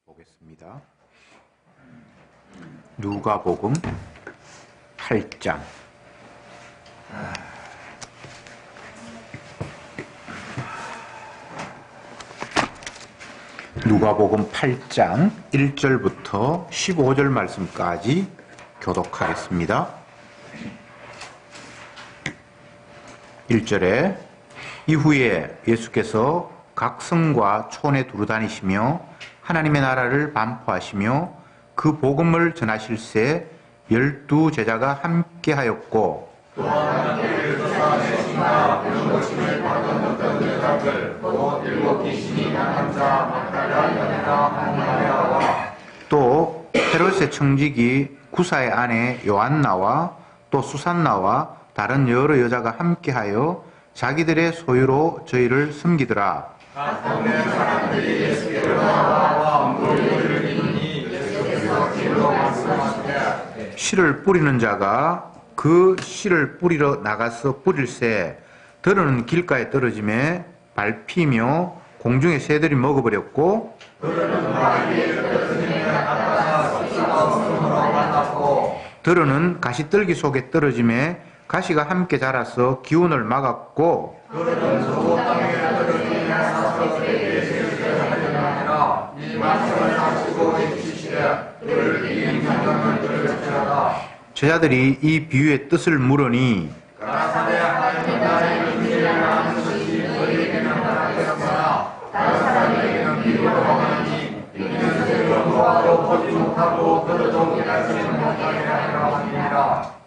보겠습니다. 누가복음 8장. 누가복음 8장 1절부터 15절 말씀까지 교독하겠습니다. 1절에 이후에 예수께서 각 성과 촌에 두루 다니시며 하나님의 나라를 반포하시며 그 복음을 전하실새 12 제자가 함께하였고 또한 그를 쫓아내신다 병고침을 받은 어떤 여자들 또 7 귀신이 나간 자 막달라 여자 한마리아와 또 헤롯의 청지기 구사의 아내 요한나와 또 수산나와 다른 여러 여자가 함께하여 자기들의 소유로 저희를 섬기더라. 각 동네 사람들이 예수께로 나와 물을 믿으니 예수께서 길로 말씀하시되 씨를 뿌리는 자가 그 씨를 뿌리러 나가서 뿌릴새 들은 길가에 떨어짐에 밟히며 공중의 새들이 먹어버렸고 들은 가시떨기 속에 떨어짐에 가시가 함께 자라서 기운을 막았고 제자들이 이 비유의 뜻을 물으니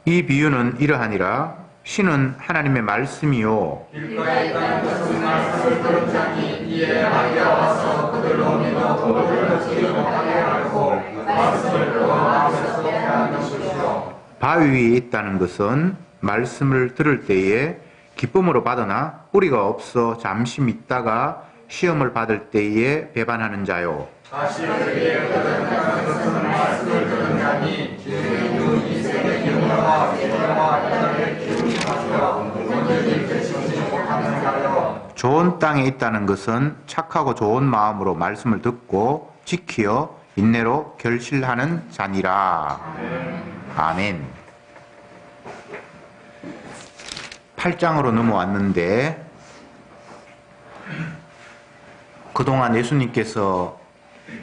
이 비유는 이러하니라. 신은 하나님의 말씀이요 길가에 있다는 것은 말씀을 들은 자니 이에 마귀가 와서 그들로 믿어 도를 얻지 못하게 하고 말씀을 그와 마음에서 빼앗는 것이요 바위 위에 있다는 것은 말씀을 들을 때에 기쁨으로 받으나 뿌리가 없어 잠시 믿다가 시험을 받을 때에 배반하는 자요. 다시 그에게 얻어낸다는 것은 말씀을 들은 자니 주의 인생의 기운과 기대와 하나님의 기운이 가져 온전히 되시지 못하는 자요. 좋은 땅에 있다는 것은 착하고 좋은 마음으로 말씀을 듣고 지키어 인내로 결실하는 자니라. 아멘. 8장으로 넘어왔는데 그동안 예수님께서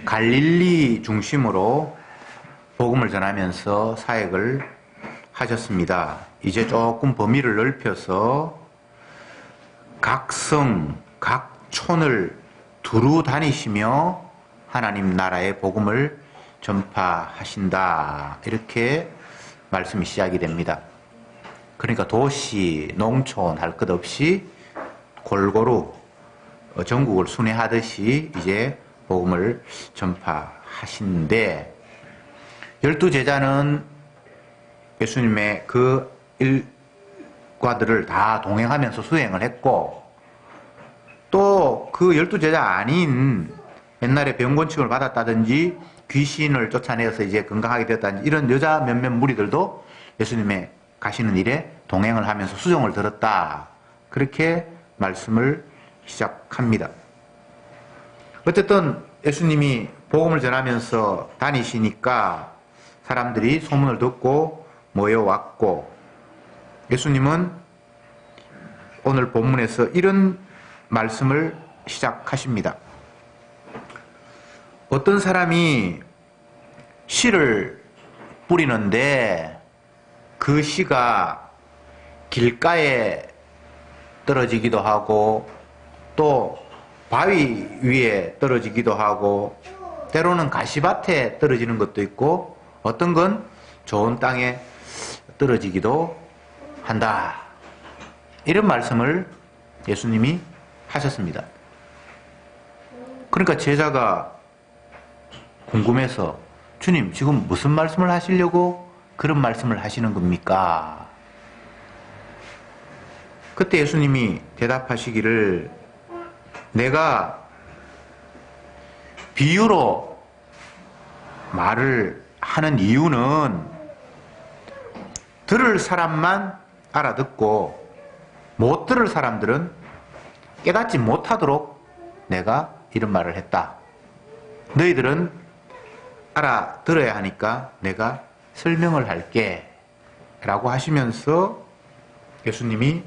갈릴리 중심으로 복음을 전하면서 사역을 하셨습니다. 이제 조금 범위를 넓혀서 각 성, 각 촌을 두루 다니시며 하나님 나라의 복음을 전파하신다. 이렇게 말씀이 시작이 됩니다. 그러니까 도시, 농촌 할 것 없이 골고루 전국을 순회하듯이 이제 복음을 전파하시는데 12 제자는 예수님의 그 일과들을 다 동행하면서 수행을 했고 또 그 12 제자 아닌 옛날에 병곤침을 받았다든지 귀신을 쫓아내어서 이제 건강하게 되었다든지 이런 여자 몇몇 무리들도 예수님의 가시는 일에 동행을 하면서 수종을 들었다. 그렇게 말씀을 시작합니다. 어쨌든 예수님이 복음을 전하면서 다니시니까 사람들이 소문을 듣고 모여왔고 예수님은 오늘 본문에서 이런 말씀을 시작하십니다. 어떤 사람이 씨를 뿌리는데 그 씨가 길가에 떨어지기도 하고 또 바위 위에 떨어지기도 하고 때로는 가시밭에 떨어지는 것도 있고 어떤 건 좋은 땅에 떨어지기도 한다. 이런 말씀을 예수님이 하셨습니다. 그러니까 제자가 궁금해서 주님 지금 무슨 말씀을 하시려고 그런 말씀을 하시는 겁니까? 그때 예수님이 대답하시기를 내가 비유로 말을 하는 이유는 들을 사람만 알아듣고 못 들을 사람들은 깨닫지 못하도록 내가 이런 말을 했다. 너희들은 알아들어야 하니까 내가 설명을 할게 라고 하시면서 예수님이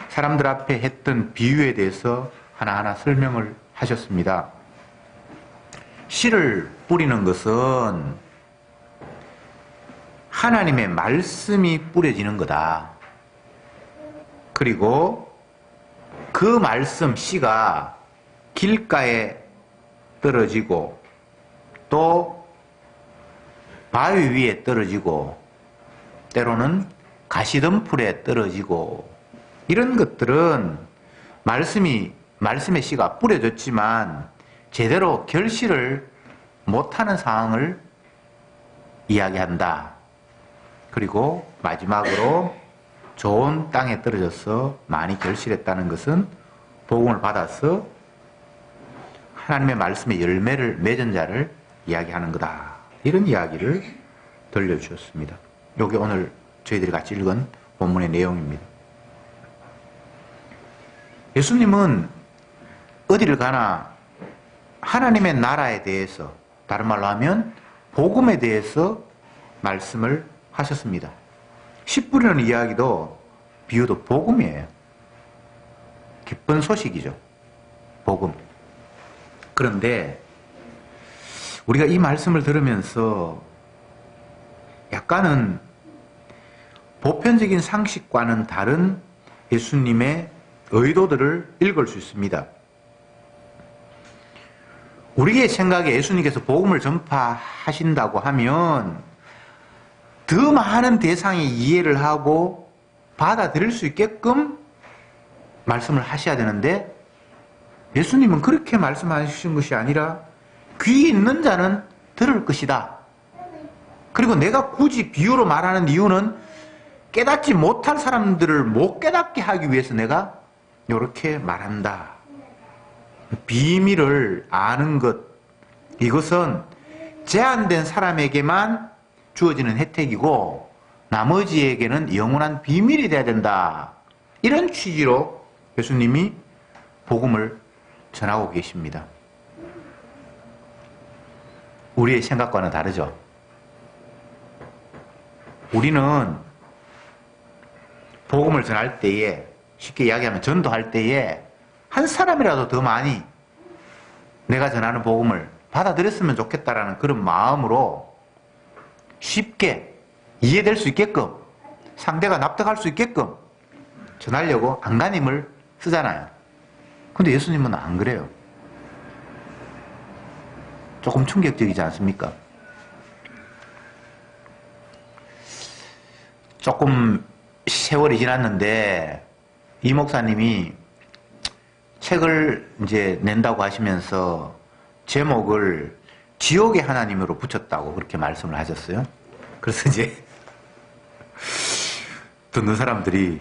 사람들 앞에 했던 비유에 대해서 하나하나 설명을 하셨습니다. 씨를 뿌리는 것은 하나님의 말씀이 뿌려지는 거다. 그리고 그 말씀 씨가 길가에 떨어지고 또 바위 위에 떨어지고 때로는 가시덤불에 떨어지고 이런 것들은 말씀의 씨가 뿌려졌지만 제대로 결실을 못하는 상황을 이야기한다. 그리고 마지막으로 좋은 땅에 떨어져서 많이 결실했다는 것은 복음을 받아서 하나님의 말씀의 열매를 맺은 자를 이야기하는 거다. 이런 이야기를 들려주셨습니다. 이게 오늘 저희들이 같이 읽은 본문의 내용입니다. 예수님은 어디를 가나 하나님의 나라에 대해서, 다른 말로 하면 복음에 대해서 말씀을 하셨습니다. 씨 뿌리는 이야기도 비유도 복음이에요. 기쁜 소식이죠. 복음. 그런데 우리가 이 말씀을 들으면서 약간은 보편적인 상식과는 다른 예수님의 의도들을 읽을 수 있습니다. 우리의 생각에 예수님께서 복음을 전파하신다고 하면 더 많은 대상이 이해를 하고 받아들일 수 있게끔 말씀을 하셔야 되는데 예수님은 그렇게 말씀하신 것이 아니라 귀 있는 자는 들을 것이다. 그리고 내가 굳이 비유로 말하는 이유는 깨닫지 못할 사람들을 못 깨닫게 하기 위해서 내가 이렇게 말한다. 비밀을 아는 것, 이것은 제한된 사람에게만 주어지는 혜택이고 나머지에게는 영원한 비밀이 돼야 된다. 이런 취지로 예수님이 복음을 전하고 계십니다. 우리의 생각과는 다르죠. 우리는 복음을 전할 때에, 쉽게 이야기하면 전도할 때에 한 사람이라도 더 많이 내가 전하는 복음을 받아들였으면 좋겠다라는 그런 마음으로 쉽게 이해될 수 있게끔, 상대가 납득할 수 있게끔 전하려고 안간힘을 쓰잖아요. 근데 예수님은 안 그래요. 조금 충격적이지 않습니까? 조금 세월이 지났는데 이 목사님이 책을 이제 낸다고 하시면서 제목을 지옥의 하나님으로 붙였다고 그렇게 말씀을 하셨어요. 그래서 이제 듣는 사람들이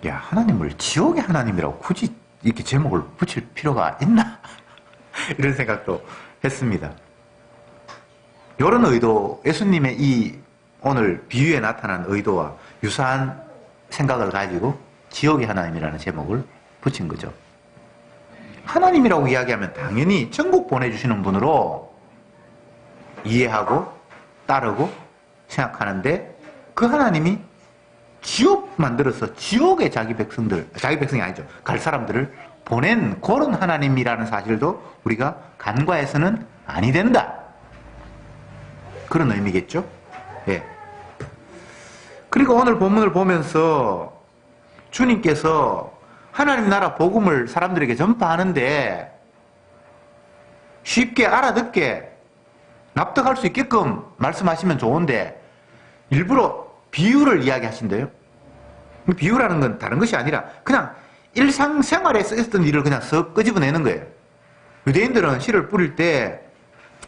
야, 하나님을 지옥의 하나님이라고 굳이 이렇게 제목을 붙일 필요가 있나? 이런 생각도 했습니다. 이런 의도, 예수님의 이 오늘 비유에 나타난 의도와 유사한 생각을 가지고 지옥의 하나님이라는 제목을 붙인 거죠. 하나님이라고 이야기하면 당연히 천국 보내주시는 분으로 이해하고 따르고 생각하는데 그 하나님이 지옥 만들어서 지옥에 자기 백성이 아니죠. 갈 사람들을 보낸 그런 하나님이라는 사실도 우리가 간과해서는 아니 된다. 그런 의미겠죠. 예. 그리고 오늘 본문을 보면서 주님께서 하나님 나라 복음을 사람들에게 전파하는데 쉽게 알아듣게 납득할 수 있게끔 말씀하시면 좋은데 일부러 비유를 이야기하신대요. 비유라는 건 다른 것이 아니라 그냥 일상생활에 쓰였던 일을 그냥 썩 끄집어내는 거예요. 유대인들은 씨를 뿌릴 때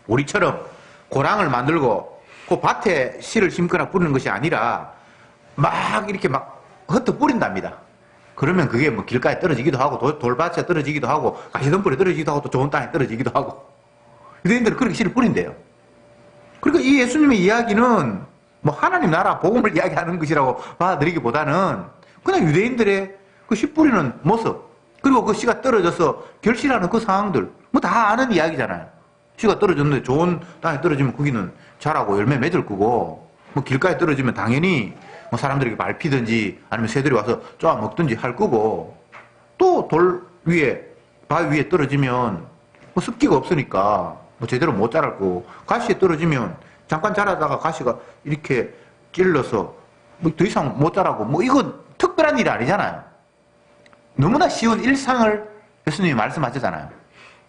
우리처럼 고랑을 만들고 그 밭에 씨를 심거나 뿌리는 것이 아니라 막 이렇게 막 흩어 뿌린답니다. 그러면 그게 뭐 길가에 떨어지기도 하고 돌밭에 떨어지기도 하고 가시덤불에 떨어지기도 하고 또 좋은 땅에 떨어지기도 하고 유대인들은 그렇게 씨를 뿌린대요. 그러니까 이 예수님의 이야기는 뭐 하나님 나라 복음을 이야기하는 것이라고 받아들이기보다는 그냥 유대인들의 그 씨 뿌리는 모습 그리고 그 씨가 떨어져서 결실하는 그 상황들 뭐 다 아는 이야기잖아요. 씨가 떨어졌는데 좋은 땅에 떨어지면 거기는 자라고 열매 맺을 거고, 뭐 길가에 떨어지면 당연히 뭐 사람들에게 밟히든지 아니면 새들이 와서 쪼아 먹든지 할 거고, 또 돌 위에, 바위 위에 떨어지면 뭐 습기가 없으니까 뭐 제대로 못 자랄 거고, 가시에 떨어지면 잠깐 자라다가 가시가 이렇게 찔러서 뭐 더 이상 못 자라고, 뭐 이건 특별한 일이 아니잖아요. 너무나 쉬운 일상을 예수님이 말씀하셨잖아요.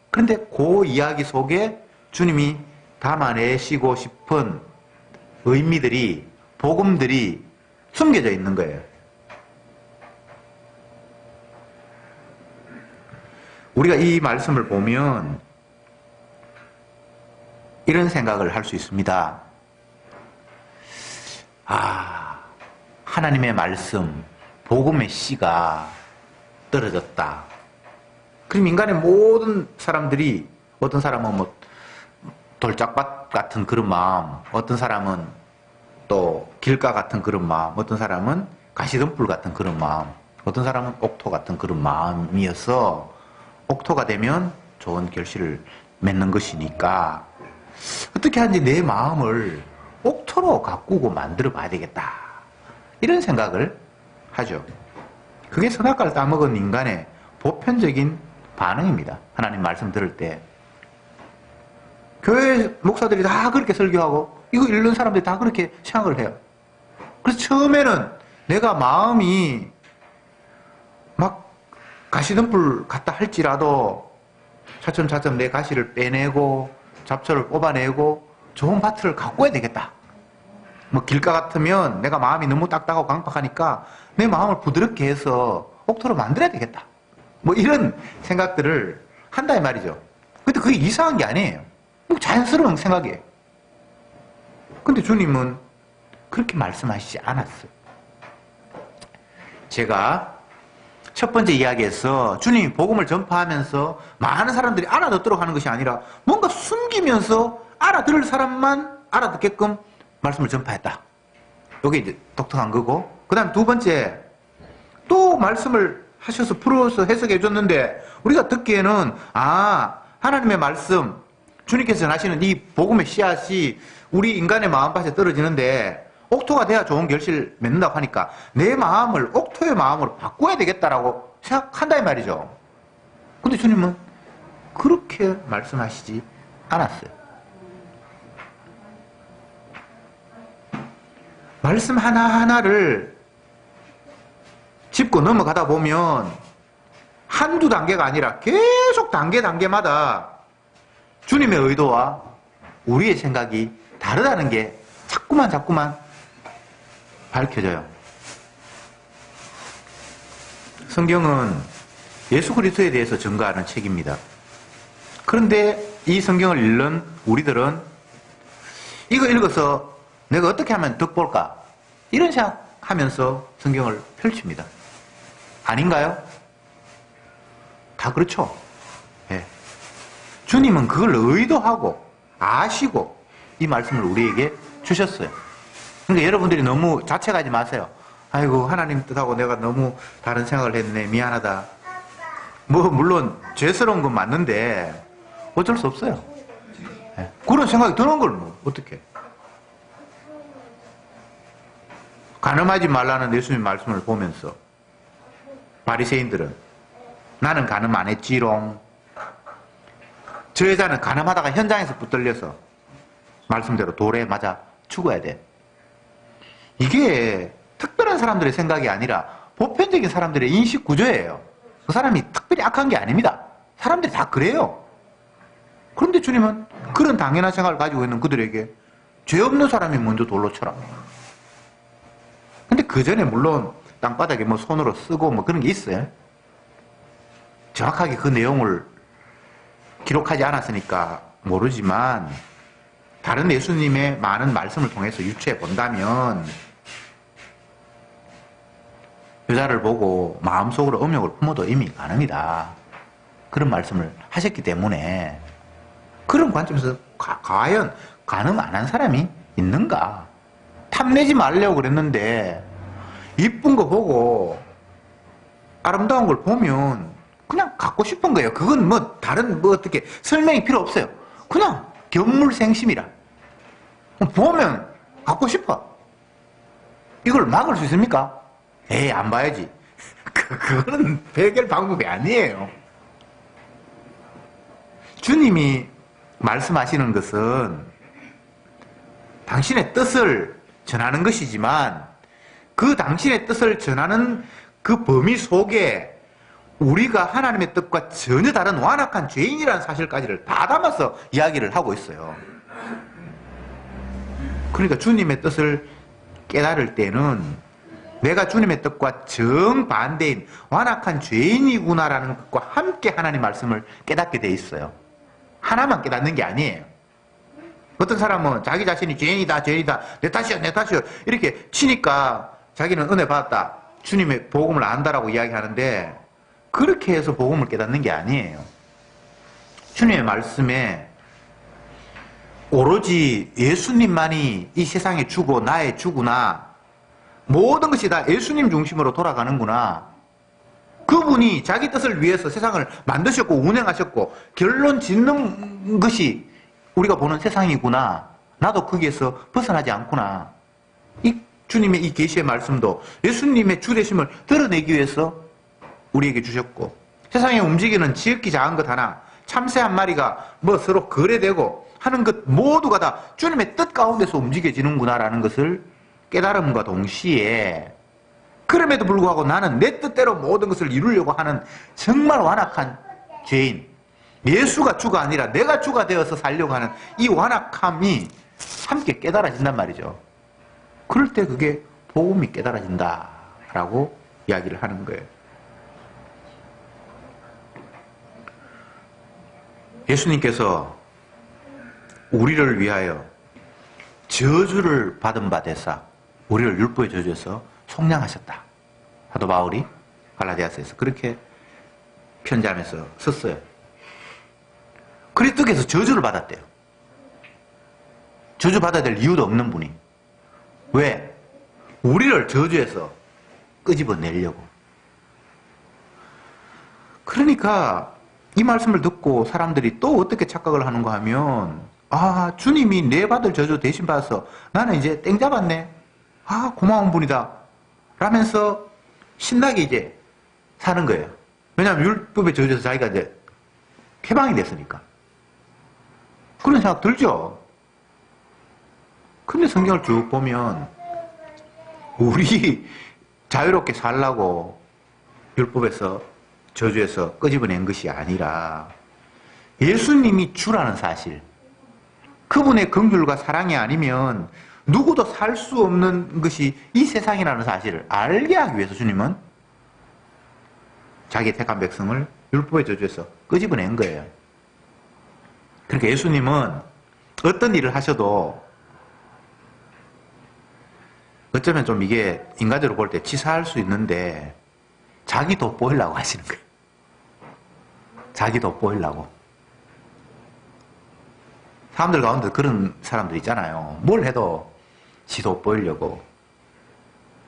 그런데 그 이야기 속에 주님이 담아내시고 싶은 의미들이, 복음들이 숨겨져 있는 거예요. 우리가 이 말씀을 보면 이런 생각을 할 수 있습니다. 아, 하나님의 말씀, 복음의 씨가 떨어졌다. 그럼 인간의 모든 사람들이, 어떤 사람은 뭐 돌짝밭 같은 그런 마음, 어떤 사람은 또 길가 같은 그런 마음, 어떤 사람은 가시덤불 같은 그런 마음, 어떤 사람은 옥토 같은 그런 마음이어서, 옥토가 되면 좋은 결실을 맺는 것이니까 어떻게 하는지 내 마음을 옥토로 가꾸고 만들어 봐야 되겠다, 이런 생각을 하죠. 그게 선악과를 따먹은 인간의 보편적인 반응입니다. 하나님 말씀 들을 때 교회 목사들이 다 그렇게 설교하고 이거 읽는 사람들이 다 그렇게 생각을 해요. 그래서 처음에는 내가 마음이 막 가시덤불 같다 할지라도 차츰차츰 내 가시를 빼내고 잡초를 뽑아내고 좋은 밭을 가꿔야 되겠다. 뭐 길가 같으면 내가 마음이 너무 딱딱하고 강박하니까 내 마음을 부드럽게 해서 옥토로 만들어야 되겠다. 뭐 이런 생각들을 한다 이 말이죠. 근데 그게 이상한 게 아니에요. 뭐 자연스러운 생각이에요. 근데 주님은 그렇게 말씀하시지 않았어요. 제가 첫 번째 이야기에서 주님이 복음을 전파하면서 많은 사람들이 알아듣도록 하는 것이 아니라 뭔가 숨기면서 알아들을 사람만 알아듣게끔 말씀을 전파했다. 이게 이제 독특한 거고, 그 다음 두 번째, 또 말씀을 하셔서 풀어서 해석해 줬는데 우리가 듣기에는 하나님의 말씀, 주님께서 전하시는 이 복음의 씨앗이 우리 인간의 마음밭에 떨어지는데 옥토가 돼야 좋은 결실을 맺는다고 하니까 내 마음을 옥토의 마음으로 바꿔야 되겠다라고 생각한다 이 말이죠. 근데 주님은 그렇게 말씀하시지 않았어요. 말씀 하나하나를 짚고 넘어가다 보면 한두 단계가 아니라 계속 단계마다 주님의 의도와 우리의 생각이 다르다는 게 자꾸만 밝혀져요. 성경은 예수 그리스도에 대해서 증거하는 책입니다. 그런데 이 성경을 읽는 우리들은 이거 읽어서 내가 어떻게 하면 덕 볼까? 이런 생각하면서 성경을 펼칩니다. 아닌가요? 다 그렇죠. 예. 주님은 그걸 의도하고 아시고 이 말씀을 우리에게 주셨어요. 그러니까 여러분들이 너무 자책하지 마세요. 아이고 하나님 뜻하고 내가 너무 다른 생각을 했네, 미안하다. 뭐 물론 죄스러운 건 맞는데 어쩔 수 없어요. 예. 그런 생각이 드는 걸 뭐 어떻게? 간음하지 말라는 예수님 말씀을 보면서 바리새인들은 나는 간음 안 했지롱. 저 여자는 간음하다가 현장에서 붙들려서 말씀대로 돌에 맞아 죽어야 돼. 이게 특별한 사람들의 생각이 아니라 보편적인 사람들의 인식 구조예요. 그 사람이 특별히 악한 게 아닙니다. 사람들이 다 그래요. 그런데 주님은 그런 당연한 생각을 가지고 있는 그들에게 죄 없는 사람이 먼저 돌로 쳐라. 근데 그 전에 물론 땅바닥에 뭐 손으로 쓰고 뭐 그런 게 있어요. 정확하게 그 내용을 기록하지 않았으니까 모르지만 다른 예수님의 많은 말씀을 통해서 유추해 본다면 여자를 보고 마음속으로 음욕을 품어도 이미 가늠이다. 그런 말씀을 하셨기 때문에 그런 관점에서 과연 간음 안 한 사람이 있는가? 탐내지 말려고 그랬는데 이쁜 거 보고 아름다운 걸 보면 그냥 갖고 싶은 거예요. 그건 뭐 다른 뭐 어떻게 설명이 필요 없어요. 그냥 견물생심이라. 보면 갖고 싶어. 이걸 막을 수 있습니까? 에이, 안 봐야지. 그거는 해결 방법이 아니에요. 주님이 말씀하시는 것은 당신의 뜻을 전하는 것이지만 그 당신의 뜻을 전하는 그 범위 속에 우리가 하나님의 뜻과 전혀 다른 완악한 죄인이라는 사실까지를 다 담아서 이야기를 하고 있어요. 그러니까 주님의 뜻을 깨달을 때는 내가 주님의 뜻과 정반대인 완악한 죄인이구나라는 것과 함께 하나님 말씀을 깨닫게 돼 있어요. 하나만 깨닫는 게 아니에요. 어떤 사람은 자기 자신이 죄인이다, 죄인이다, 내 탓이야, 내 탓이야 이렇게 치니까 자기는 은혜 받았다, 주님의 복음을 안다라고 이야기하는데 그렇게 해서 복음을 깨닫는 게 아니에요. 주님의 말씀에 오로지 예수님만이 이 세상의 주고 나의 주구나, 모든 것이 다 예수님 중심으로 돌아가는구나, 그분이 자기 뜻을 위해서 세상을 만드셨고 운행하셨고 결론 짓는 것이 우리가 보는 세상이구나, 나도 거기에서 벗어나지 않구나, 이 주님의 이 계시의 말씀도 예수님의 주되심을 드러내기 위해서 우리에게 주셨고, 세상에 움직이는 지극히 작은 것 하나, 참새 한 마리가 뭐 서로 거래되고 하는 것 모두가 다 주님의 뜻 가운데서 움직여지는구나라는 것을 깨달음과 동시에, 그럼에도 불구하고 나는 내 뜻대로 모든 것을 이루려고 하는 정말 완악한 죄인, 예수가 주가 아니라 내가 주가 되어서 살려고 하는 이 완악함이 함께 깨달아진단 말이죠. 그럴 때 그게 복음이 깨달아진다라고 이야기를 하는 거예요. 예수님께서 우리를 위하여 저주를 받은 바 되사 우리를 율법의 저주에서 속량하셨다. 사도 바울이 갈라디아서에서 그렇게 편지하면서 썼어요. 그리스도께서 저주를 받았대요. 저주 받아야 될 이유도 없는 분이. 왜? 우리를 저주에서 끄집어내려고. 그러니까 이 말씀을 듣고 사람들이 또 어떻게 착각을 하는가 하면, 아, 주님이 내 받을 저주 대신 받아서 나는 이제 땡 잡았네, 아, 고마운 분이다 라면서 신나게 이제 사는 거예요. 왜냐하면 율법의 저주에서 자기가 이제 해방이 됐으니까. 그런 생각 들죠? 근데 성경을 쭉 보면 우리 자유롭게 살라고 율법에서 저주에서 끄집어낸 것이 아니라 예수님이 주라는 사실, 그분의 긍휼과 사랑이 아니면 누구도 살 수 없는 것이 이 세상이라는 사실을 알게 하기 위해서 주님은 자기의 택한 백성을 율법의 저주에서 끄집어낸 거예요. 그러니까 예수님은 어떤 일을 하셔도 어쩌면 좀 이게 인간적으로 볼 때 치사할 수 있는데 자기 돋보이려고 하시는 거예요. 자기 돋보이려고. 사람들 가운데 그런 사람들 있잖아요. 뭘 해도 지 돋보이려고.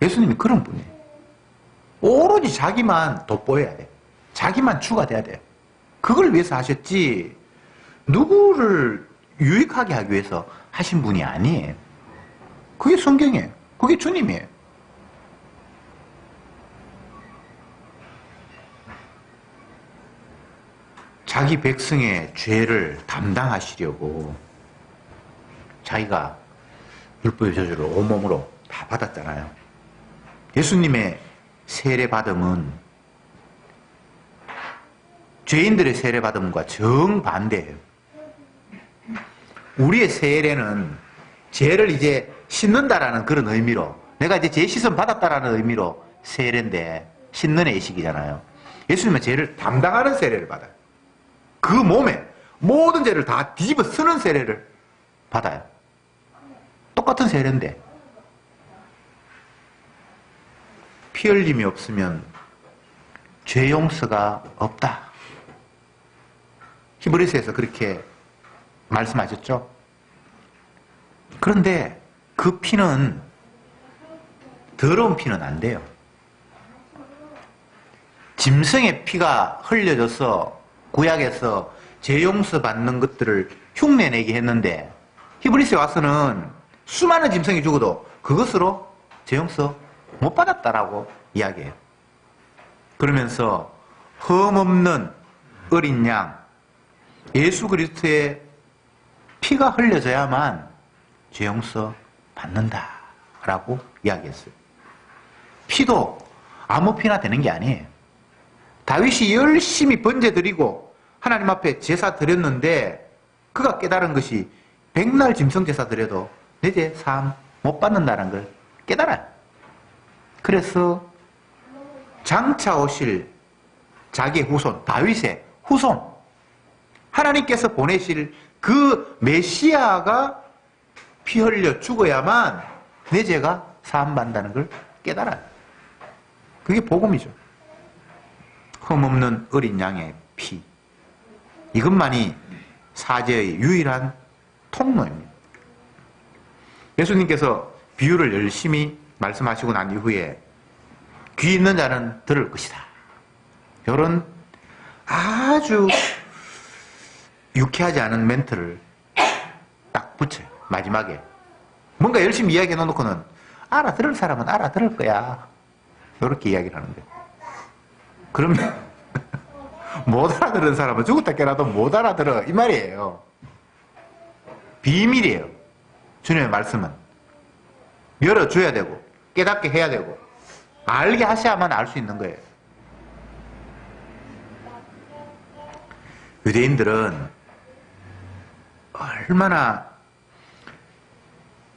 예수님이 그런 분이에요. 오로지 자기만 돋보여야 돼. 자기만 주가 돼야 돼. 그걸 위해서 하셨지 누구를 유익하게 하기 위해서 하신 분이 아니에요. 그게 성경이에요. 그게 주님이에요. 자기 백성의 죄를 담당하시려고 자기가 율법의 저주를 온몸으로 다 받았잖아요. 예수님의 세례받음은 죄인들의 세례받음과 정반대예요. 우리의 세례는 죄를 이제 씻는다라는 그런 의미로, 내가 이제 죄 씻음 받았다라는 의미로 세례인데, 씻는 의식이잖아요. 예수님은 죄를 담당하는 세례를 받아요. 그 몸에 모든 죄를 다 뒤집어 쓰는 세례를 받아요. 똑같은 세례인데 피 흘림이 없으면 죄 용서가 없다. 히브리서에서 그렇게 말씀하셨죠. 그런데 그 피는, 더러운 피는 안 돼요. 짐승의 피가 흘려져서 구약에서 죄 용서 받는 것들을 흉내내게 했는데 히브리스에 와서는 수많은 짐승이 죽어도 그것으로 죄용서 못 받았다라고 이야기해요. 그러면서 흠없는 어린 양 예수 그리스도의 피가 흘려져야만 죄용서 받는다라고 이야기했어요. 피도 아무 피나 되는 게 아니에요. 다윗이 열심히 번제 드리고 하나님 앞에 제사 드렸는데 그가 깨달은 것이 백날 짐승 제사 드려도 내 죄 사함 못 받는다는 걸 깨달아요. 그래서 장차 오실 자기의 후손, 다윗의 후손, 하나님께서 보내실 그 메시아가 피 흘려 죽어야만 내 죄가 사함받는다는 걸 깨달아요. 그게 복음이죠. 흠없는 어린 양의 피. 이것만이 사죄의 유일한 통로입니다. 예수님께서 비유를 열심히 말씀하시고 난 이후에 귀 있는 자는 들을 것이다. 이런 아주 유쾌하지 않은 멘트를 딱 붙여요. 마지막에. 뭔가 열심히 이야기해 놓고는 알아들을 사람은 알아들을 거야. 이렇게 이야기를 하는데. 그러면 못 알아들은 사람은 죽었다 깨라도 못 알아들어. 이 말이에요. 비밀이에요. 주님의 말씀은. 열어줘야 되고 깨닫게 해야 되고 알게 하셔야만 알 수 있는 거예요. 유대인들은 얼마나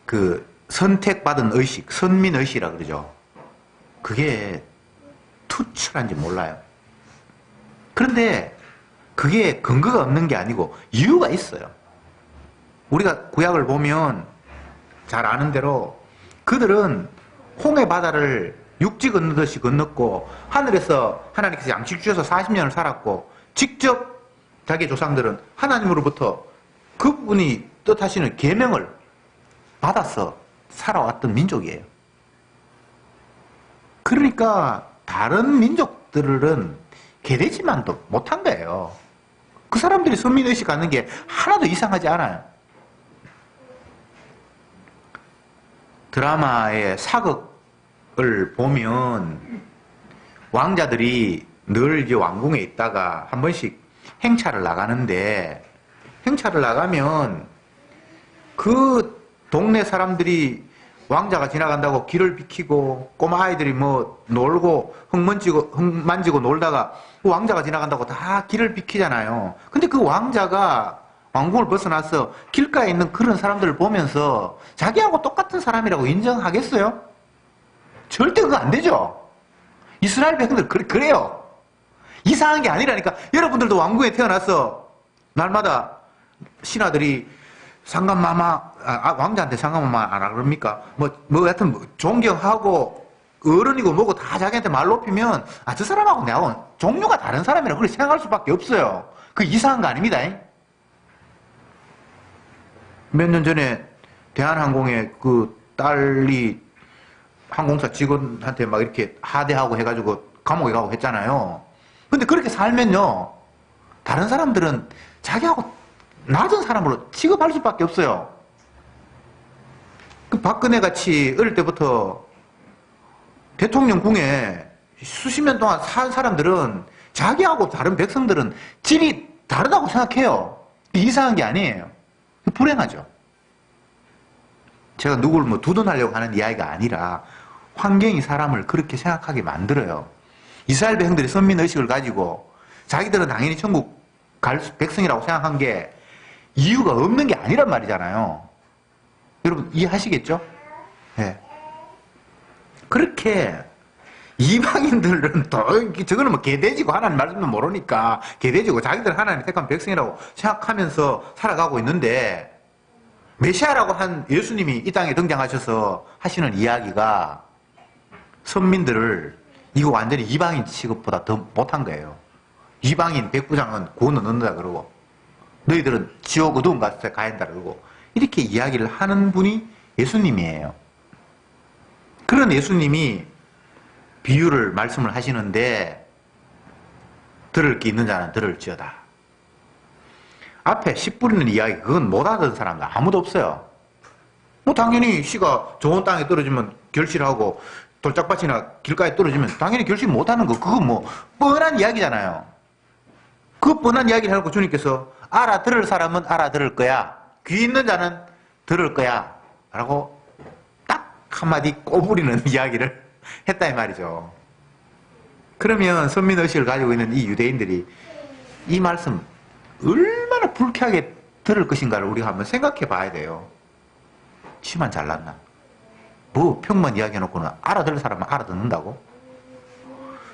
그 선택받은 의식, 선민의식이라 그러죠. 그게 투철한지 몰라요. 그런데 그게 근거가 없는 게 아니고 이유가 있어요. 우리가 구약을 보면 잘 아는 대로 그들은 홍해 바다를 육지 건너듯이 건넜고 하늘에서 하나님께서 양식 주셔서 40년을 살았고 직접 자기 조상들은 하나님으로부터 그분이 뜻하시는 계명을 받아서 살아왔던 민족이에요. 그러니까 다른 민족들은 개되지만도 못한 거예요. 그 사람들이 선민의식 갖는 게 하나도 이상하지 않아요. 드라마의 사극을 보면 왕자들이 늘 이제 왕궁에 있다가 한 번씩 행차를 나가는데 행차를 나가면 그 동네 사람들이 왕자가 지나간다고 길을 비키고 꼬마 아이들이 뭐 놀고 흙 만지고 놀다가 그 왕자가 지나간다고 다 길을 비키잖아요. 근데 그 왕자가 왕궁을 벗어나서 길가에 있는 그런 사람들을 보면서 자기하고 똑같은 사람이라고 인정하겠어요? 절대 그거 안 되죠. 이스라엘 백성들 그래요. 이상한 게 아니라니까. 여러분들도 왕궁에 태어나서 날마다 신하들이 상감마마, 왕자한테 상감마마 안 그럽니까? 하여튼 존경하고 어른이고 뭐고 다 자기한테 말 높이면 저 사람하고 내하고 종류가 다른 사람이라고 그렇게 생각할 수밖에 없어요. 그 이상한 거 아닙니다. 몇 년 전에 대한항공의 그 딸이 항공사 직원한테 막 이렇게 하대하고 해가지고 감옥에 가고 했잖아요. 근데 그렇게 살면요, 다른 사람들은 자기하고 낮은 사람으로 취급할 수밖에 없어요. 그 박근혜 같이 어릴 때부터 대통령궁에 수십 년 동안 산 사람들은 자기하고 다른 백성들은 질이 다르다고 생각해요. 이상한 게 아니에요. 불행하죠. 제가 누구를 뭐 두둔하려고 하는 이야기가 아니라 환경이 사람을 그렇게 생각하게 만들어요. 이스라엘 백성들이 선민의식을 가지고 자기들은 당연히 천국 갈 백성이라고 생각한 게 이유가 없는 게 아니란 말이잖아요. 여러분 이해하시겠죠? 네. 그렇게 이방인들은 더 저거는 뭐 개돼지고 하나님 말씀도 모르니까 개돼지고 자기들 하나님 택한 백성이라고 생각하면서 살아가고 있는데 메시아라고 한 예수님이 이 땅에 등장하셔서 하시는 이야기가 선민들을 이거 완전히 이방인 취급보다 더 못한 거예요. 이방인 백부장은 구원을 얻는다 그러고 너희들은 지옥 어두운 곳에 가야 한다 그러고 이렇게 이야기를 하는 분이 예수님이에요. 그런 예수님이 비유를 말씀을 하시는데 들을 게 있는 자는 들을지어다. 앞에 씨 뿌리는 이야기, 그건 못 알아듣는 사람들 아무도 없어요. 뭐 당연히 씨가 좋은 땅에 떨어지면 결실하고 돌짝밭이나 길가에 떨어지면 당연히 결실 못하는 거, 그거 뭐 뻔한 이야기잖아요. 그 뻔한 이야기를 해놓고 주님께서 알아들을 사람은 알아들을 거야, 귀 있는 자는 들을 거야 라고 딱 한마디 꼬부리는 이야기를 했다 이 말이죠. 그러면 선민의식을 가지고 있는 이 유대인들이 이 말씀 얼마나 불쾌하게 들을 것인가를 우리가 한번 생각해 봐야 돼요. 치만 잘났나? 뭐 평만 이야기해놓고는 알아들을 사람은 알아듣는다고?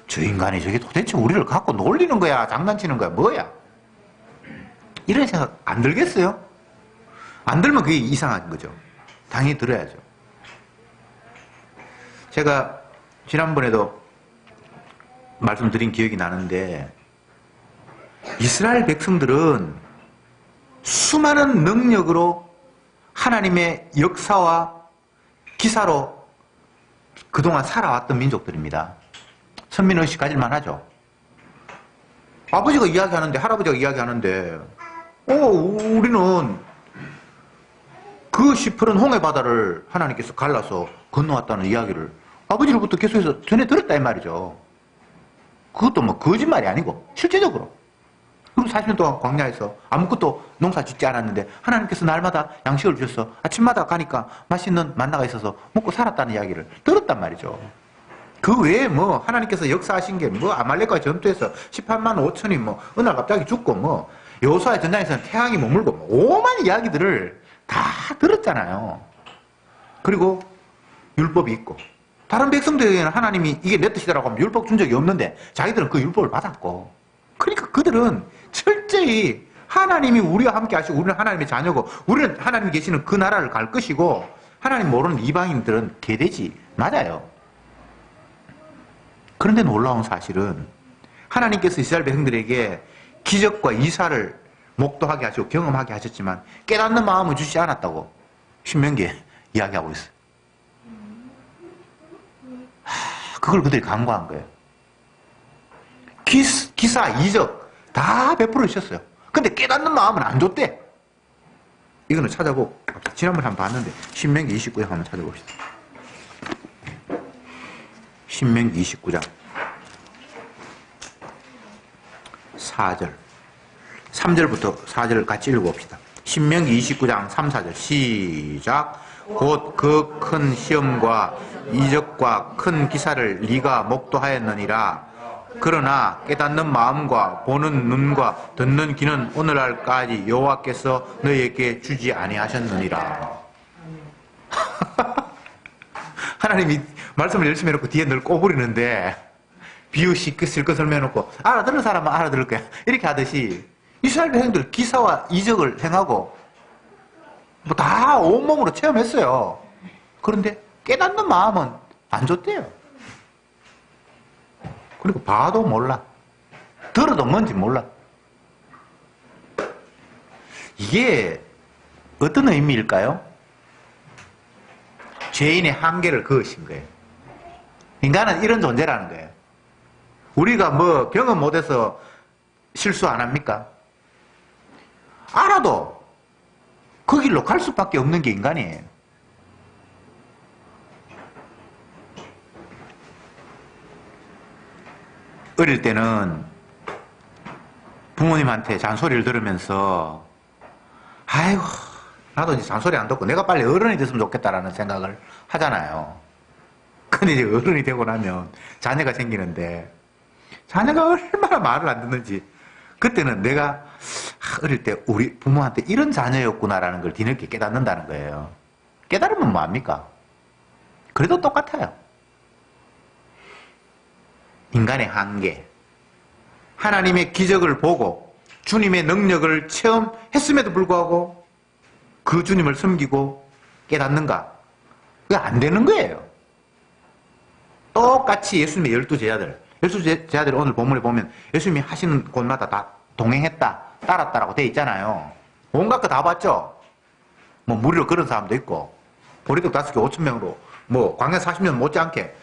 저 인간이 저게 도대체 우리를 갖고 놀리는 거야, 장난치는 거야, 뭐야? 이런 생각 안 들겠어요? 안 들면 그게 이상한 거죠. 당연히 들어야죠. 제가 지난번에도 말씀드린 기억이 나는데, 이스라엘 백성들은 수많은 능력으로 하나님의 역사와 기사로 그동안 살아왔던 민족들입니다. 선민의식 가질만 하죠. 아버지가 이야기하는데, 할아버지가 이야기하는데, 우리는 그 시퍼런 홍해 바다를 하나님께서 갈라서 건너왔다는 이야기를 아버지로부터 계속해서 전해 들었다 이 말이죠. 그것도 뭐 거짓말이 아니고 실제적으로. 그리고 40년 동안 광야에서 아무것도 농사 짓지 않았는데 하나님께서 날마다 양식을 주셔서 아침마다 가니까 맛있는 만나가 있어서 먹고 살았다는 이야기를 들었단 말이죠. 그 외에 뭐 하나님께서 역사하신 게 뭐 아말렉과 전투에서 18만 5천이 뭐 어느 날 갑자기 죽고 뭐 여호수아의 전장에서는 태양이 머물고 뭐 오만 이야기들을 다 들었잖아요. 그리고 율법이 있고, 다른 백성들에게는 하나님이 이게 내 뜻이다라고 하면 율법 준 적이 없는데 자기들은 그 율법을 받았고, 그러니까 그들은 철저히 하나님이 우리와 함께 하시고 우리는 하나님의 자녀고 우리는 하나님이 계시는 그 나라를 갈 것이고, 하나님 모르는 이방인들은 개돼지 맞아요. 그런데 놀라운 사실은 하나님께서 이스라엘 백성들에게 기적과 이사를 목도하게 하시고 경험하게 하셨지만 깨닫는 마음을 주시지 않았다고 신명기에 이야기하고 있어요. 그걸 그들이 간과한 거예요. 기사, 이적 다 베풀어 주셨어요. 근데 깨닫는 마음은 안 줬대. 이거는 찾아보고, 지난번에 한번 봤는데 신명기 29장 한번 찾아봅시다. 신명기 29장 4절 3절부터 4절을 같이 읽어봅시다. 신명기 29장 3, 4절 시작. 곧 그 큰 시험과 이적과 큰 기사를 네가 목도하였느니라. 그러나 깨닫는 마음과 보는 눈과 듣는 귀는 오늘날까지 여호와께서 너희에게 주지 아니하셨느니라. 하나님이 말씀을 열심히 해놓고 뒤에 늘 꼬부리는데 비유 실컷 설명해놓고 알아들은 사람은 알아들을 거야 이렇게 하듯이 이스라엘 백성들 기사와 이적을 행하고 뭐 다 온몸으로 체험했어요. 그런데 깨닫는 마음은 안 줬대요. 그리고 봐도 몰라, 들어도 뭔지 몰라. 이게 어떤 의미일까요? 죄인의 한계를 그으신 거예요. 인간은 이런 존재라는 거예요. 우리가 뭐 경험 못해서 실수 안 합니까? 알아도 그 길로 갈 수밖에 없는 게 인간이에요. 어릴 때는 부모님한테 잔소리를 들으면서 아이고 나도 이제 잔소리 안 듣고 내가 빨리 어른이 됐으면 좋겠다라는 생각을 하잖아요. 근데 이제 어른이 되고 나면 자녀가 생기는데 자녀가 얼마나 말을 안 듣는지, 그때는 내가 어릴 때 우리 부모한테 이런 자녀였구나라는 걸 뒤늦게 깨닫는다는 거예요. 깨달으면 뭐합니까? 그래도 똑같아요. 인간의 한계. 하나님의 기적을 보고 주님의 능력을 체험했음에도 불구하고 그 주님을 섬기고 깨닫는가? 그게 안 되는 거예요. 똑같이 예수님의 12제자들, 12제자들 오늘 본문에 보면 예수님이 하시는 곳마다 다 동행했다, 따랐다라고 돼 있잖아요. 온갖 거 다 봤죠? 뭐 무리로 걸은 사람도 있고 보리떡 5개 5,000명으로 뭐 광야 40년 못지않게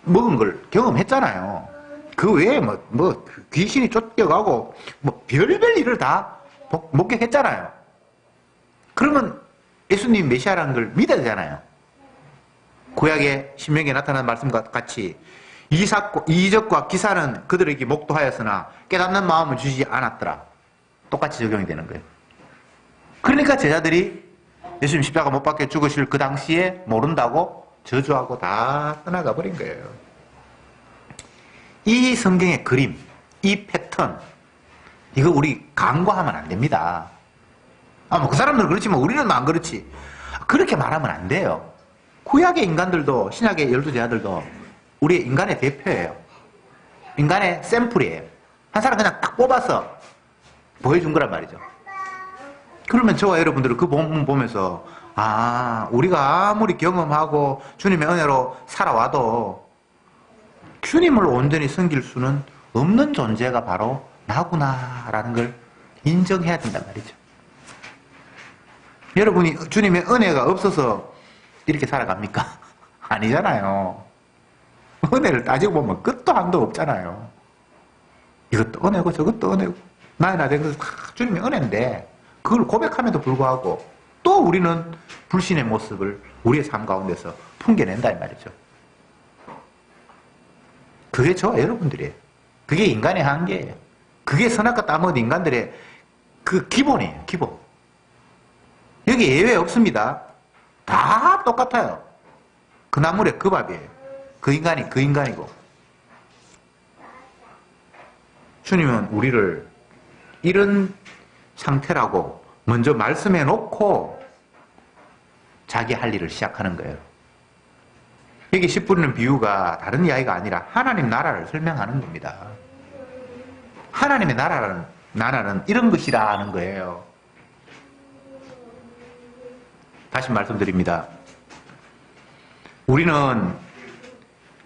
먹은 걸 경험했잖아요. 그 외에 뭐 귀신이 쫓겨가고 뭐 별별 일을 다 목격했잖아요. 그러면 예수님 메시아라는 걸 믿어야 되잖아요. 구약의 신명기에 나타난 말씀과 같이 이적과 기사는 그들에게 목도하였으나 깨닫는 마음을 주지 않았더라. 똑같이 적용이 되는 거예요. 그러니까 제자들이 예수님 십자가 못 박혀 죽으실 그 당시에 모른다고 저주하고 다 떠나가 버린 거예요. 이 성경의 그림, 이 패턴, 이거 우리 간과하면 안 됩니다. 뭐 그 사람들은 그렇지만 우리는 안 그렇지. 그렇게 말하면 안 돼요. 구약의 인간들도, 신약의 12제자들도 우리의 인간의 대표예요. 인간의 샘플이에요. 한 사람 그냥 딱 뽑아서 보여준 거란 말이죠. 그러면 저와 여러분들은 그 본문 보면서 우리가 아무리 경험하고 주님의 은혜로 살아와도 주님을 온전히 섬길 수는 없는 존재가 바로 나구나라는 걸 인정해야 된단 말이죠. 여러분이 주님의 은혜가 없어서 이렇게 살아갑니까? 아니잖아요. 은혜를 따지고 보면 끝도 한도 없잖아요. 이것도 은혜고 저것도 은혜고 나이나 된 것은 다 주님의 은혜인데 그걸 고백함에도 불구하고 또 우리는 불신의 모습을 우리의 삶 가운데서 풍겨낸다 이 말이죠. 그게 저와 여러분들이에요. 그게 인간의 한계예요. 그게 선악과 땀없는 인간들의 그 기본이에요. 기본. 여기 예외 없습니다. 다 똑같아요. 그 나물에 그 밥이에요. 그 인간이 그 인간이고. 주님은 우리를 이런 상태라고 먼저 말씀해 놓고 자기 할 일을 시작하는 거예요. 여기 씨 뿌리는 비유가 다른 이야기가 아니라 하나님 나라를 설명하는 겁니다. 하나님의 나라는 이런 것이라는 거예요. 다시 말씀드립니다. 우리는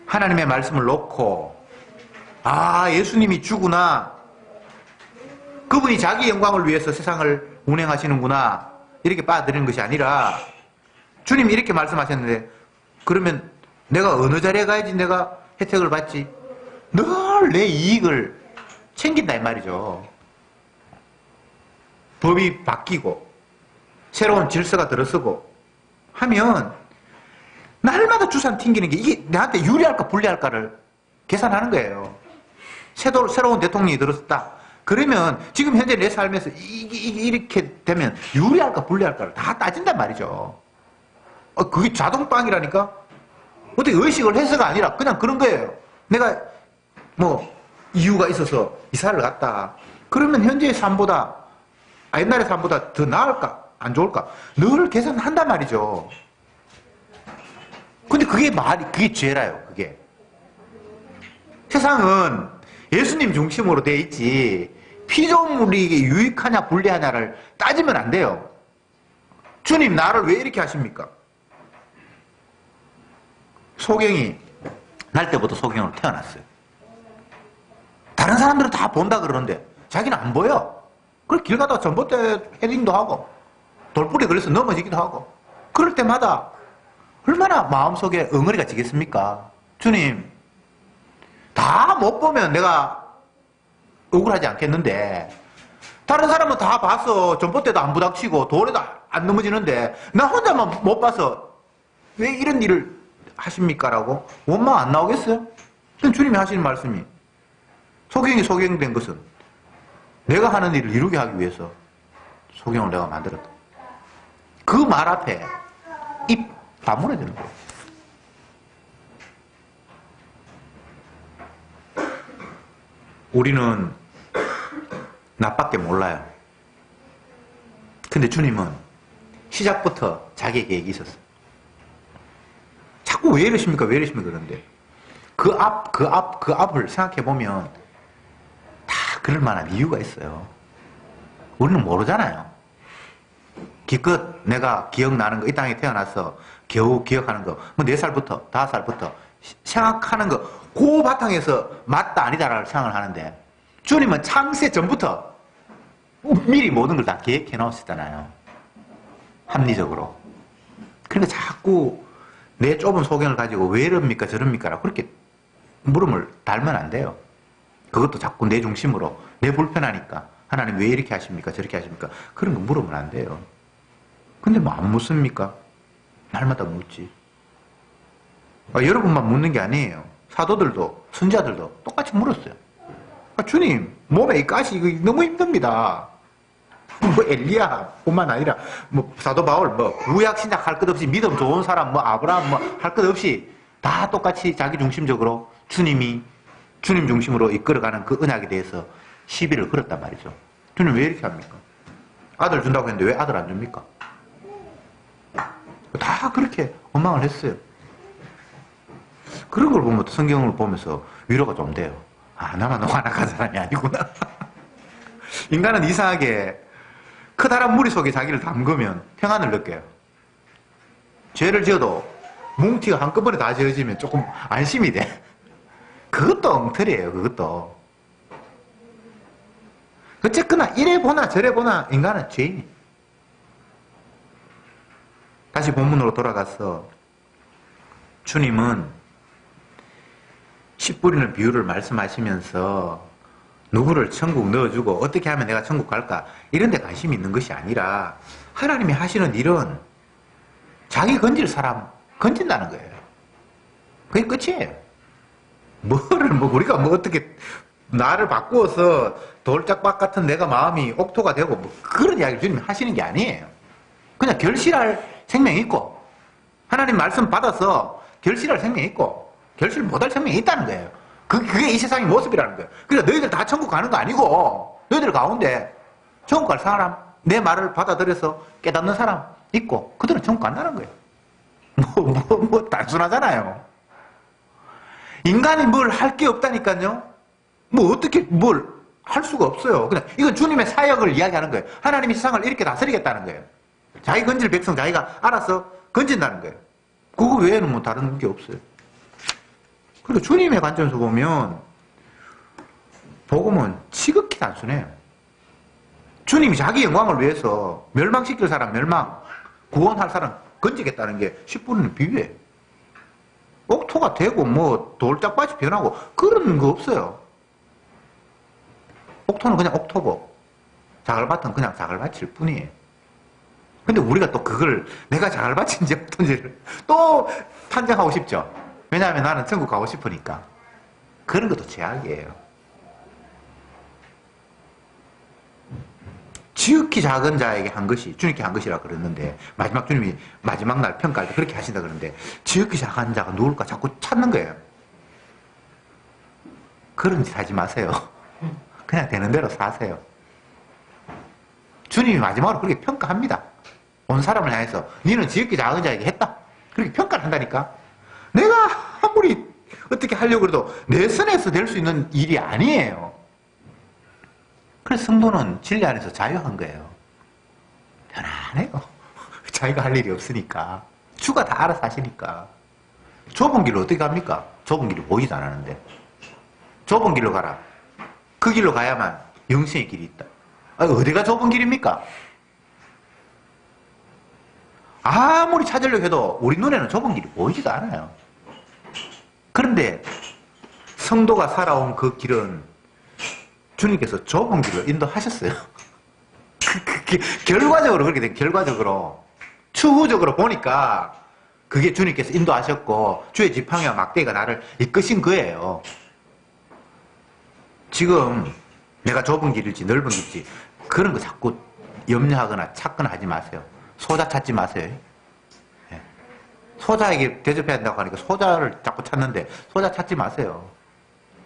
하나님의 말씀을 놓고 예수님이 주구나, 그분이 자기 영광을 위해서 세상을 운행하시는구나 이렇게 받아들이는 것이 아니라 주님이 이렇게 말씀하셨는데 그러면 내가 어느 자리에 가야지 내가 혜택을 받지? 늘 내 이익을 챙긴다 이 말이죠. 법이 바뀌고 새로운 질서가 들어서고 하면 날마다 주산 튕기는 게 이게 나한테 유리할까 불리할까를 계산하는 거예요. 새로운 대통령이 들어섰다. 그러면 지금 현재 내 삶에서 이렇게 되면 유리할까 불리할까를 다 따진단 말이죠. 그게 자동빵이라니까? 어떻게 의식을 해서가 아니라 그냥 그런 거예요. 내가 이유가 있어서 이사를 갔다. 그러면 현재의 삶보다 옛날의 삶보다 더 나을까? 안 좋을까? 늘 계산한단 말이죠. 근데 그게 죄라요, 그게. 세상은 예수님 중심으로 돼 있지, 피조물에게 유익하냐, 불리하냐를 따지면 안 돼요. 주님, 나를 왜 이렇게 하십니까? 소경이, 날 때부터 소경으로 태어났어요. 다른 사람들은 다 본다 그러는데, 자기는 안 보여. 그걸 길 가다가 전봇대 헤딩도 하고, 돌불에 걸려서 넘어지기도 하고, 그럴 때마다 얼마나 마음속에 엉어리가 지겠습니까? 주님, 다 못 보면 내가 억울하지 않겠는데, 다른 사람은 다 봐서 전봇대도 안 부닥치고 돌에도 안 넘어지는데 나 혼자만 못 봐서 왜 이런 일을 하십니까? 라고 원망 안 나오겠어요? 주님이 하시는 말씀이 소경이 소경된 것은 내가 하는 일을 이루게 하기 위해서 소경을 내가 만들었다. 그 말 앞에 입 다물어야 되는 거예요. 우리는 나밖에 몰라요. 근데 주님은 시작부터 자기 계획이 있었어요. 자꾸 왜 이러십니까? 왜 이러십니까? 그런데 그 앞을 생각해보면 다 그럴 만한 이유가 있어요. 우리는 모르잖아요. 기껏 내가 기억나는 거, 이 땅에 태어나서 겨우 기억하는 거, 4살부터, 5살부터 생각하는 거, 그 바탕에서 맞다, 아니다라고 생각을 하는데, 주님은 창세 전부터 미리 모든 걸 다 계획해 놓으셨잖아요. 합리적으로. 그러니까 자꾸 내 좁은 소견을 가지고 왜 이럽니까, 저럽니까? 라고 그렇게 물음을 달면 안 돼요. 그것도 자꾸 내 중심으로, 내 불편하니까. 하나님 왜 이렇게 하십니까? 저렇게 하십니까? 그런 거 물으면 안 돼요. 근데 뭐 안 묻습니까? 날마다 묻지. 여러분만 묻는 게 아니에요. 사도들도, 선지자들도 똑같이 물었어요. 주님, 몸에 이 가시 이거 너무 힘듭니다. 뭐 엘리야뿐만 아니라 뭐 사도 바울, 뭐 구약 신약 할 것 없이 믿음 좋은 사람, 뭐 아브라함 뭐 할 것 없이 다 똑같이 자기 중심적으로 주님 중심으로 이끌어가는 그 언약에 대해서 시비를 걸었단 말이죠. 주님 왜 이렇게 합니까? 아들 준다고 했는데 왜 아들 안 줍니까? 다 그렇게 원망을 했어요. 그런 걸 보면 성경을 보면서 위로가 좀 돼요. 아, 나만 너무 완악한 사람이 아니구나. 인간은 이상하게 커다란 무리 속에 자기를 담그면 평안을 느껴요. 죄를 지어도 뭉티가 한꺼번에 다 지어지면 조금 안심이 돼. 그것도 엉터리예요, 그것도. 어쨌거나 이래 보나 저래 보나 인간은 죄인이에요. 다시 본문으로 돌아가서 주님은 씨 뿌리는 비유를 말씀하시면서 누구를 천국 넣어주고 어떻게 하면 내가 천국 갈까 이런 데 관심이 있는 것이 아니라 하나님이 하시는 일은 자기 건질 사람 건진다는 거예요. 그게 끝이에요. 뭐 우리가 뭐 어떻게 나를 바꾸어서 돌짝박 같은 내가 마음이 옥토가 되고 뭐 그런 이야기를 주님이 하시는 게 아니에요. 그냥 결실할 생명이 있고 하나님 말씀 받아서 결실할 생명이 있고 결실 못할 생명이 있다는 거예요. 그게 이 세상의 모습이라는 거예요. 그러니까 너희들 다 천국 가는 거 아니고 너희들 가운데 천국 갈 사람, 내 말을 받아들여서 깨닫는 사람 있고 그들은 천국 간다는 거예요. 뭐 단순하잖아요. 인간이 뭘 할 게 없다니까요. 뭐 어떻게 뭘 할 수가 없어요. 그냥 이건 주님의 사역을 이야기하는 거예요. 하나님이 세상을 이렇게 다스리겠다는 거예요. 자기 건질 백성 자기가 알아서 건진다는 거예요. 그거 외에는 뭐 다른 게 없어요. 그러니까 주님의 관점에서 보면 복음은 지극히 단순해요. 주님이 자기 영광을 위해서 멸망시킬 사람 멸망, 구원할 사람 건지겠다는 게 10분은 비유예요. 옥토가 되고 뭐 돌짝밭이 변하고 그런 거 없어요. 옥토는 그냥 옥토고 자갈밭은 그냥 자갈밭일 뿐이에요. 근데 우리가 또 그걸 내가 자갈밭인지 옥토인지를 또 판정하고 싶죠. 왜냐하면 나는 천국 가고 싶으니까. 그런 것도 제약이에요. 지극히 작은 자에게 한 것이 주님께 한 것이라 그랬는데 마지막 주님이 마지막 날 평가할 때 그렇게 하신다 그러는데 지극히 작은 자가 누굴까 자꾸 찾는 거예요. 그런 짓 하지 마세요. 그냥 되는 대로 사세요. 주님이 마지막으로 그렇게 평가합니다. 온 사람을 향해서 너는 지극히 작은 자에게 했다. 그렇게 평가를 한다니까. 내가 아무리 어떻게 하려고 해도 내 선에서 될 수 있는 일이 아니에요. 그래서 성도는 진리 안에서 자유한 거예요. 편안해요. 자기가 할 일이 없으니까. 주가 다 알아서 하시니까. 좁은 길로 어떻게 갑니까? 좁은 길이 보이지도 않았는데. 좁은 길로 가라. 그 길로 가야만 영생의 길이 있다. 어디가 좁은 길입니까? 아무리 찾으려고 해도 우리 눈에는 좁은 길이 보이지도 않아요. 그런데 성도가 살아온 그 길은 주님께서 좁은 길을 인도하셨어요. 결과적으로 그렇게 된 결과적으로 추후적으로 보니까 그게 주님께서 인도하셨고 주의 지팡이와 막대기가 나를 이끄신 거예요. 지금 내가 좁은 길일지 넓은 길일지 그런 거 자꾸 염려하거나 찾거나 하지 마세요. 소자 찾지 마세요. 소자에게 대접해야 된다고 하니까 소자를 자꾸 찾는데 소자 찾지 마세요.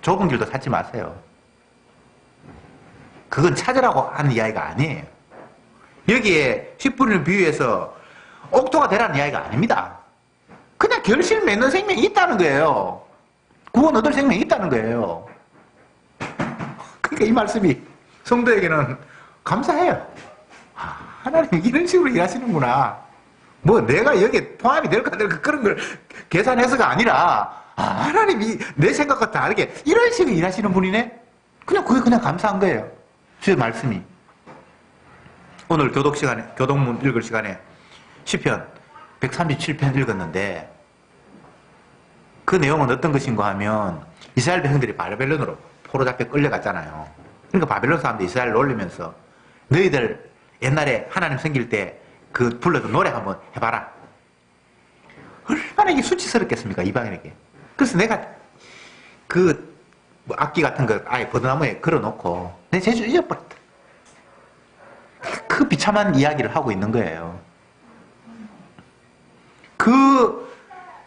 좁은 길도 찾지 마세요. 그건 찾으라고 하는 이야기가 아니에요. 여기에 씨 뿌리는 비유에서 옥토가 되라는 이야기가 아닙니다. 그냥 결실 맺는 생명이 있다는 거예요. 구원 얻을 생명이 있다는 거예요. 그러니까 이 말씀이 성도에게는 감사해요. 하나님 이런 식으로 일하시는구나. 뭐 내가 여기에 포함이 될까 그런 걸 계산해서가 아니라 하나님이 내 생각과 다르게 이런 식으로 일하시는 분이네. 그냥 그게 그냥 감사한 거예요. 주의 말씀이. 오늘 교독문 읽을 시간에 시편 137편 읽었는데 그 내용은 어떤 것인가 하면 이스라엘 백성들이 바벨론으로 포로 잡혀 끌려갔잖아요. 그러니까 바벨론 사람들 이스라엘을 올리면서 너희들 옛날에 하나님 섬길 때 그 불러서 노래 한번 해봐라. 얼마나 이게 수치스럽겠습니까, 이방인에게. 그래서 내가 뭐 악기 같은 거 아예 버드나무에 걸어놓고 내 제주 잊어버렸다. 그 비참한 이야기를 하고 있는 거예요. 그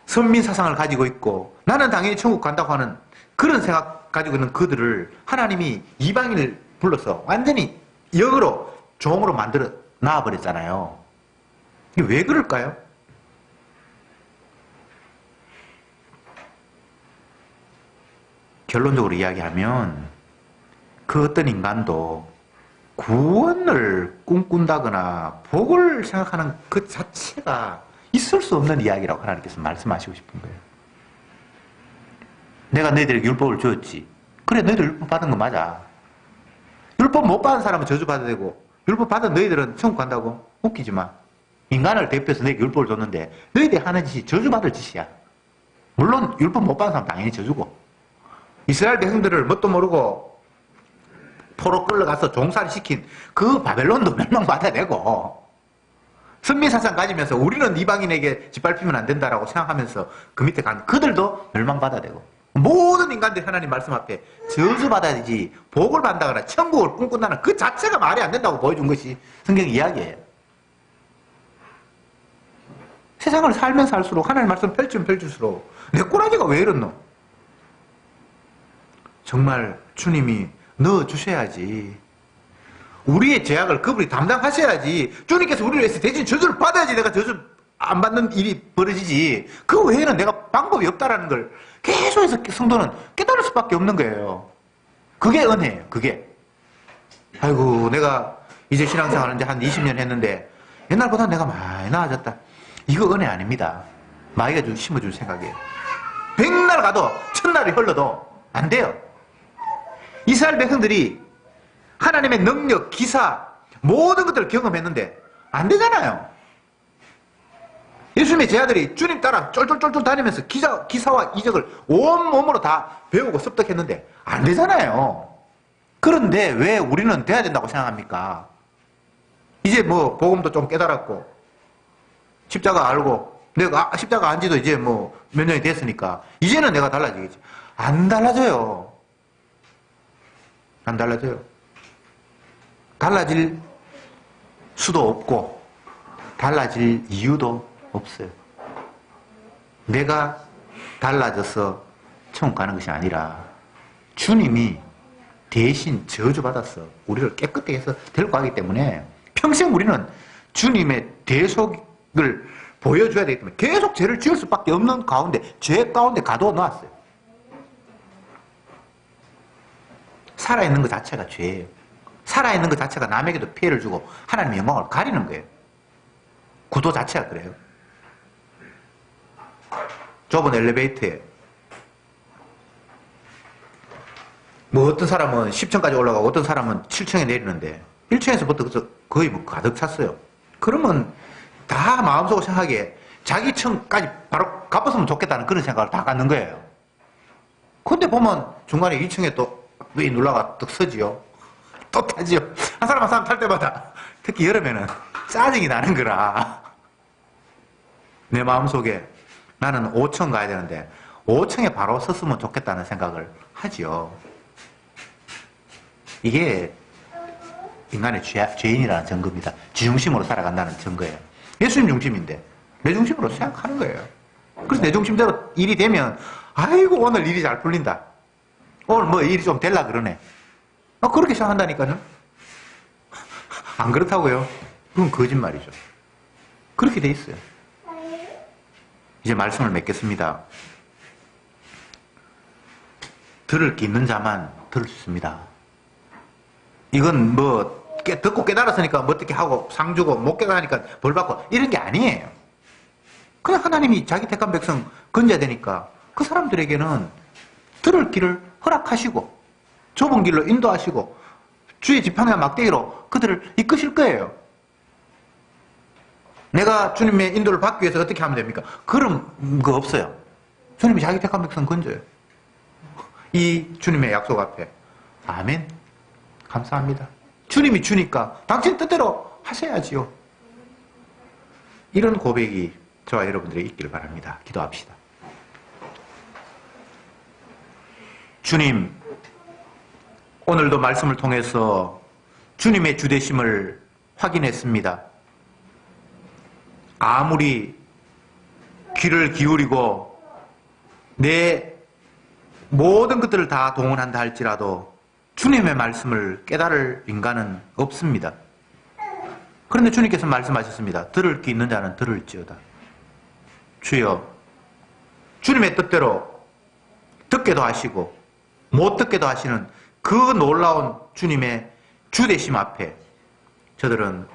선민 사상을 가지고 있고 나는 당연히 천국 간다고 하는 그런 생각 가지고 있는 그들을 하나님이 이방인을 불러서 완전히 역으로 종으로 만들어 놔버렸잖아요. 이게 왜 그럴까요? 결론적으로 이야기하면 그 어떤 인간도 구원을 꿈꾼다거나 복을 생각하는 그 자체가 있을 수 없는 이야기라고 하나님께서 말씀하시고 싶은 거예요. 내가 너희들에게 율법을 주었지. 그래, 너희들 율법 받은 거 맞아. 율법 못 받은 사람은 저주받아야 되고 율법 받은 너희들은 천국 간다고? 웃기지 마. 인간을 대표해서 너희에게 율법을 줬는데 너희들이 하는 짓이 저주받을 짓이야. 물론 율법 못 받은 사람 당연히 저주고 이스라엘 백성들을 뭣도 모르고 포로 끌려가서 종살이 시킨 그 바벨론도 멸망받아야 되고 선민사상 가지면서 우리는 이방인에게 짓밟히면 안 된다라고 생각하면서 그 밑에 간 그들도 멸망받아야 되고 모든 인간들이 하나님 말씀 앞에 저주받아야 되지 복을 받다거나 천국을 꿈꾼다는 그 자체가 말이 안 된다고 보여준 것이 성경 이야기예요. 세상을 살면 살수록 하나님 말씀 펼치면 펼칠수록 내 꼬라지가 왜 이렇노? 정말 주님이 넣어주셔야지. 우리의 죄악을 그분이 담당하셔야지. 주님께서 우리를 위해서 대신 저주를 받아야지 내가 저주 안 받는 일이 벌어지지. 그 외에는 내가 방법이 없다라는 걸 계속해서 성도는 깨달을 수밖에 없는 거예요. 그게 은혜예요. 그게. 아이고 내가 이제 신앙생활 이제 한 20년 했는데 옛날보다 내가 많이 나아졌다. 이거 은혜 아닙니다. 마귀가 심어준 생각이에요. 100날 가도 1000날이 흘러도 안 돼요. 이스라엘 백성들이 하나님의 능력, 기사 모든 것들을 경험했는데 안 되잖아요. 예수님의 제자들이 주님 따라 쫄쫄쫄쫄 다니면서 기사와 이적을 온몸으로 다 배우고 습득했는데 안 되잖아요. 그런데 왜 우리는 돼야 된다고 생각합니까? 이제 뭐 복음도 좀 깨달았고 십자가 알고 내가 십자가 안 지도 이제 뭐 몇 년이 됐으니까 이제는 내가 달라지겠지. 안 달라져요. 안 달라져요. 달라질 수도 없고 달라질 이유도 없어요. 내가 달라져서 천국 가는 것이 아니라 주님이 대신 저주받아서 우리를 깨끗하게 해서 데리고 가기 때문에 평생 우리는 주님의 대속을 보여줘야 되기 때문에 계속 죄를 지을 수밖에 없는 가운데 죄 가운데 가둬놓았어요. 살아있는 것 자체가 죄예요. 살아있는 것 자체가 남에게도 피해를 주고 하나님의 영광을 가리는 거예요. 구도 자체가 그래요. 좁은 엘리베이터에 뭐 어떤 사람은 10층까지 올라가고 어떤 사람은 7층에 내리는데 1층에서부터 거의 뭐 가득 찼어요. 그러면 다 마음속으로 생각하기에 자기 층까지 바로 가봤으면 좋겠다는 그런 생각을 다 갖는 거예요. 근데 보면 중간에 2층에 또 왜 눌러가 또 서지요. 또 타지요. 한 사람 한 사람 탈 때마다 특히 여름에는 짜증이 나는 거라. 내 마음속에 나는 5층 가야 되는데 5층에 바로 섰으면 좋겠다는 생각을 하지요. 이게 인간의 죄인이라는 증거입니다. 지중심으로 살아간다는 증거예요. 예수님 중심인데 내 중심으로 생각하는 거예요. 그래서 내 중심대로 일이 되면 아이고 오늘 일이 잘 풀린다. 오늘 뭐 일이 좀 될라 그러네. 그렇게 생각한다니까요. 안 그렇다고요? 그건 거짓말이죠. 그렇게 돼 있어요. 이제 말씀을 맺겠습니다. 들을 게 있는 자만 들을 수 있습니다. 이건 뭐 듣고 깨달았으니까 뭐 어떻게 하고 상 주고 못 깨달으니까 벌 받고 이런 게 아니에요. 그냥 하나님이 자기 택한 백성 건져야 되니까 그 사람들에게는 들을 길을 허락하시고 좁은 길로 인도하시고 주의 지팡이와 막대기로 그들을 이끄실 거예요. 내가 주님의 인도를 받기 위해서 어떻게 하면 됩니까? 그런 거 없어요. 주님이 자기 택한 백성 건져요. 이 주님의 약속 앞에. 아멘. 감사합니다. 주님이 주니까 당신 뜻대로 하셔야지요. 이런 고백이 저와 여러분들에게 있기를 바랍니다. 기도합시다. 주님, 오늘도 말씀을 통해서 주님의 주되심을 확인했습니다. 아무리 귀를 기울이고 내 모든 것들을 다 동원한다 할지라도 주님의 말씀을 깨달을 인간은 없습니다. 그런데 주님께서 말씀하셨습니다. 들을 귀 있는 자는 들을지어다. 주여, 주님의 뜻대로 듣게도 하시고 못 듣게도 하시는 그 놀라운 주님의 주되심 앞에 저들은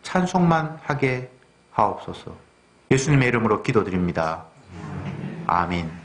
찬송만 하게 하옵소서. 예수님의 이름으로 기도드립니다. 아멘.